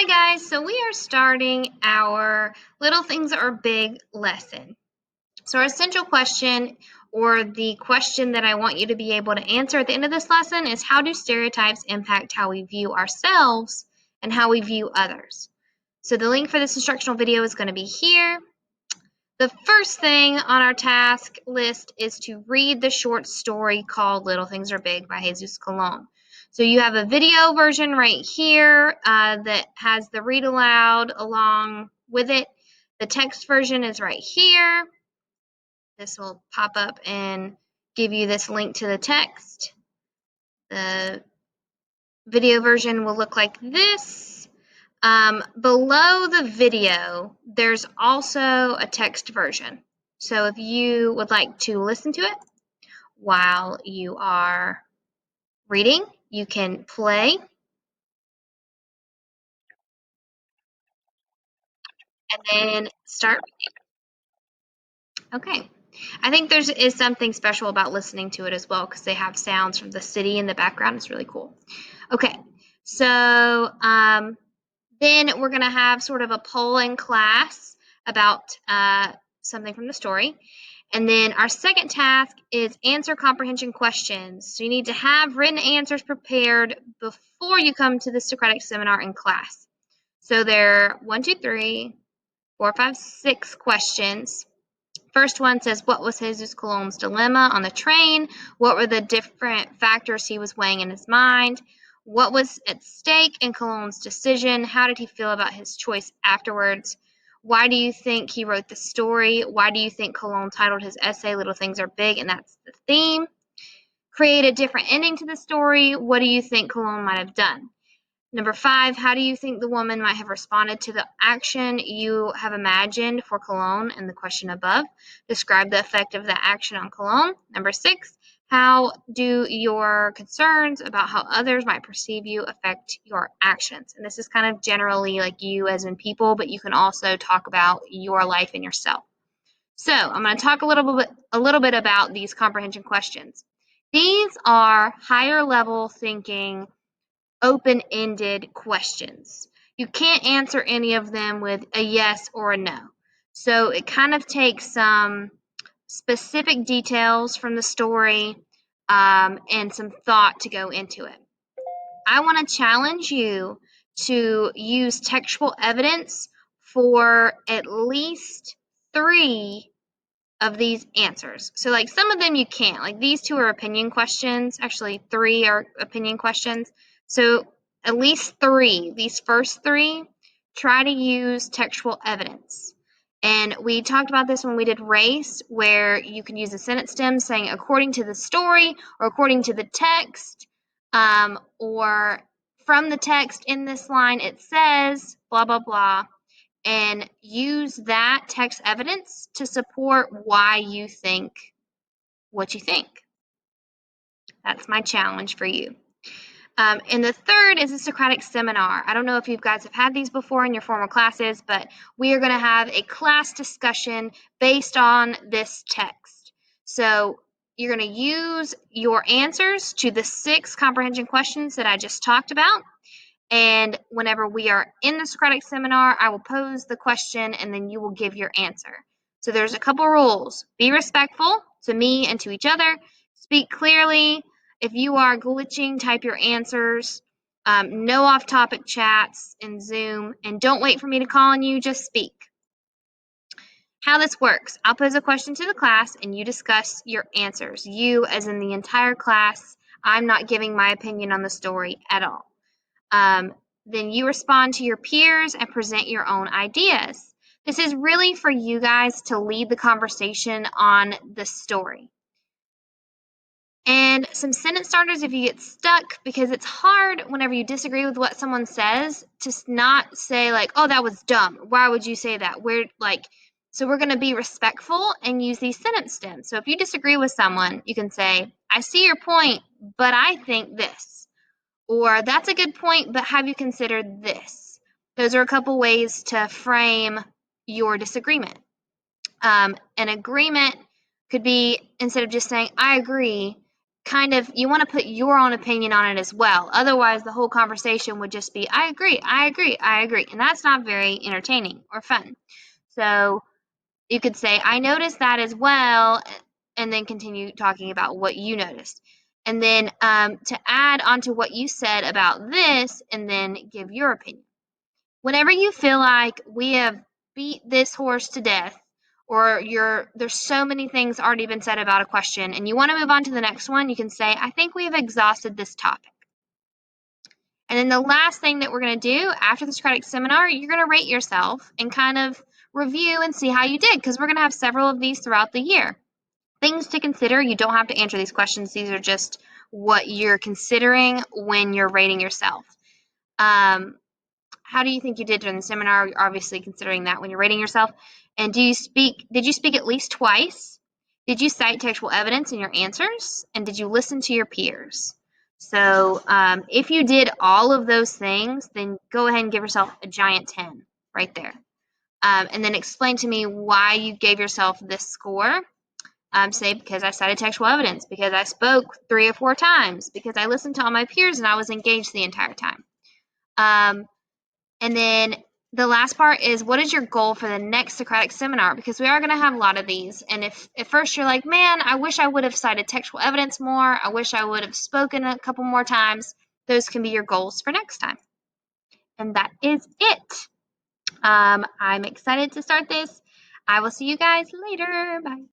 Hi guys, so we are starting our Little Things Are Big lesson. So our essential question, or the question that I want you to be able to answer at the end of this lesson, is how do stereotypes impact how we view ourselves and how we view others? So the link for this instructional video is going to be here. The first thing on our task list is to read the short story called Little Things Are Big by Jesus Colon. So you have a video version right here that has the read aloud along with it. The text version is right here. This will pop up and give you this link to the text. The video version will look like this. Below the video, there's also a text version. So if you would like to listen to it while you are reading, you can play and then start reading. Okay. I think there is something special about listening to it as well because they have sounds from the city in the background. It's really cool. Okay. So then we're going to have sort of a poll in class about something from the story. And then our second task is answer comprehension questions. So you need to have written answers prepared before you come to the Socratic seminar in class. So there are 1, 2, 3, 4, 5, 6 questions. First one says, what was Jesus Colon's dilemma on the train? What were the different factors he was weighing in his mind? What was at stake in Colon's decision? How did he feel about his choice afterwards? Why do you think he wrote the story? Why do you think Colon titled his essay Little Things Are Big? And that's the theme. Create a different ending to the story. What do you think Colon might have done? Number 5, how do you think the woman might have responded to the action you have imagined for Colon in the question above? Describe the effect of the action on Colon. Number 6, how do your concerns about how others might perceive you affect your actions? And this is kind of generally like you as in people, but you can also talk about your life and yourself. So I'm going to talk a little bit about these comprehension questions. These are higher level thinking, open-ended questions. You can't answer any of them with a yes or a no. So it kind of takes some specific details from the story and some thought to go into it. I want to challenge you to use textual evidence for at least 3 of these answers. So like some of them you can't. Like these 2 are opinion questions. Actually, 3 are opinion questions. So at least 3, these first 3, try to use textual evidence. And we talked about this when we did race, where you can use a sentence stem saying according to the story or according to the text, or from the text in this line it says blah, blah, blah, and use that text evidence to support why you think what you think. That's my challenge for you. And the third is a Socratic seminar. I don't know if you guys have had these before in your formal classes, but we are going to have a class discussion based on this text. So you're going to use your answers to the 6 comprehension questions that I just talked about. And whenever we are in the Socratic seminar, I will pose the question and then you will give your answer. So there's a couple rules. Be respectful to me and to each other. Speak clearly. If you are glitching, type your answers. No off-topic chats in Zoom. And don't wait for me to call on you, just speak. How this works, I'll pose a question to the class and you discuss your answers. You, as in the entire class. I'm not giving my opinion on the story at all. Then you respond to your peers and present your own ideas. This is really for you guys to lead the conversation on the story. And some sentence starters if you get stuck, because it's hard whenever you disagree with what someone says to not say like, oh, that was dumb. Why would you say that? So we're going to be respectful and use these sentence stems. So if you disagree with someone, you can say, I see your point, but I think this. Or that's a good point, but have you considered this? Those are a couple ways to frame your disagreement. An agreement could be, instead of just saying, I agree, you want to put your own opinion on it as well. Otherwise, the whole conversation would just be, I agree, I agree, I agree. And that's not very entertaining or fun. So you could say, I noticed that as well, and then continue talking about what you noticed. And then to add onto what you said about this, and then give your opinion. Whenever you feel like we have beat this horse to death, or there's so many things already been said about a question, and you want to move on to the next one, you can say, I think we have exhausted this topic. And then the last thing that we're going to do after the Socratic seminar, you're going to rate yourself and kind of review and see how you did, because we're going to have several of these throughout the year. Things to consider, you don't have to answer these questions. These are just what you're considering when you're rating yourself. How do you think you did during the seminar? You're obviously considering that when you're rating yourself. And did you speak at least twice? Did you cite textual evidence in your answers? And did you listen to your peers? So if you did all of those things, then go ahead and give yourself a giant 10 right there. And then explain to me why you gave yourself this score. Say, because I cited textual evidence, because I spoke 3 or 4 times, because I listened to all my peers and I was engaged the entire time. And then the last part is, what is your goal for the next Socratic seminar? Because we are going to have a lot of these. And if at first you're like, man, I wish I would have cited textual evidence more, I wish I would have spoken a couple more times, those can be your goals for next time. And that is it. I'm excited to start this. I will see you guys later. Bye.